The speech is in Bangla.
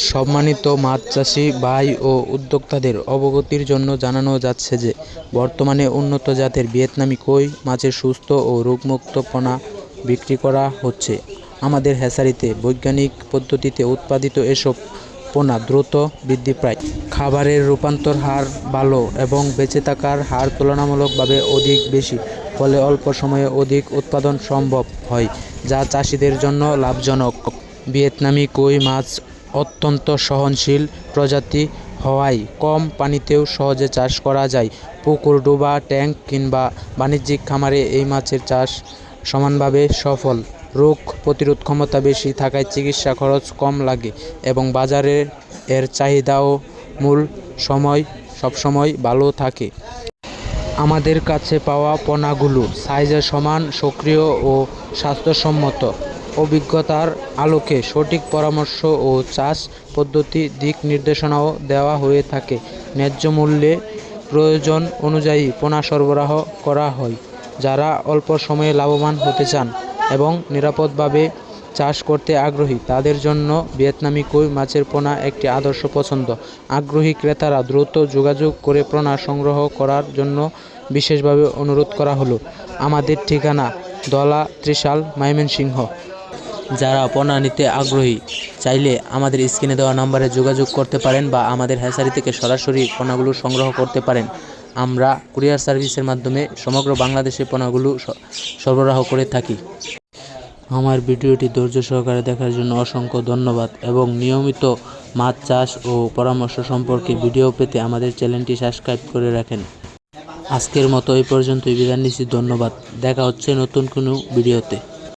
সম্মানিত মাছ চাষি ভাই ও উদ্যোক্তাদের অবগতির জন্য জানানো যাচ্ছে যে বর্তমানে উন্নত জাতের ভিয়েতনামি কই মাছের সুস্থ ও রোগমুক্ত পোনা বিক্রি করা হচ্ছে। আমাদের হ্যাচারিতে বৈজ্ঞানিক পদ্ধতিতে উৎপাদিত এসব পোনা দ্রুত বৃদ্ধি পায়, খাবারের রূপান্তর হার ভালো এবং বেঁচে থাকার হার তুলনামূলকভাবে অধিক বেশি, ফলে অল্প সময়ে অধিক উৎপাদন সম্ভব হয়, যা চাষিদের জন্য লাভজনক। ভিয়েতনামি কই মাছ অত্যন্ত সহনশীল প্রজাতি হওয়ায় কম পানিতেও সহজে চাষ করা যায়। পুকুর, ডোবা, ট্যাঙ্ক কিংবা বাণিজ্যিক খামারে এই মাছের চাষ সমানভাবে সফল। রোগ প্রতিরোধ ক্ষমতা বেশি থাকায় চিকিৎসা খরচ কম লাগে এবং বাজারে এর চাহিদাও মূল সবসময় ভালো থাকে। আমাদের কাছে পাওয়া পোনাগুলো সাইজে সমান, সক্রিয় ও স্বাস্থ্যসম্মত। অভিজ্ঞতার আলোকে সঠিক পরামর্শ ও চাষ পদ্ধতি দিক নির্দেশনাও দেওয়া হয়ে থাকে। ন্যায্য মূল্যে প্রয়োজন অনুযায়ী পোনা সরবরাহ করা হয়। যারা অল্প সময়ে লাভবান হতে চান এবং নিরাপদভাবে চাষ করতে আগ্রহী তাদের জন্য ভিয়েতনামি কই মাছের পোনা একটি আদর্শ পছন্দ। আগ্রহী ক্রেতারা দ্রুত যোগাযোগ করে পোনা সংগ্রহ করার জন্য বিশেষভাবে অনুরোধ করা হলো। আমাদের ঠিকানা ধলা, ত্রিশাল, ময়মনসিংহ। যারা পোনা নিতে আগ্রহী চাইলে আমাদের স্ক্রিনে দেওয়া নম্বরে যোগাযোগ করতে পারেন বা আমাদের হ্যাচারি থেকে সরাসরি পোনাগুলো সংগ্রহ করতে পারেন। আমরা কুরিয়ার সার্ভিসের মাধ্যমে সমগ্র বাংলাদেশে পোনাগুলো সরবরাহ করে থাকি। আমার ভিডিওটি ধৈর্য সহকারে দেখার জন্য অসংখ্য ধন্যবাদ এবং নিয়মিত মাছ চাষ ও পরামর্শ সম্পর্কে ভিডিও পেতে আমাদের চ্যানেলটি সাবস্ক্রাইব করে রাখেন। আজকের মতো এই পর্যন্তই বিদায় নিচ্ছি। ধন্যবাদ। দেখা হচ্ছে নতুন কোনো ভিডিওতে।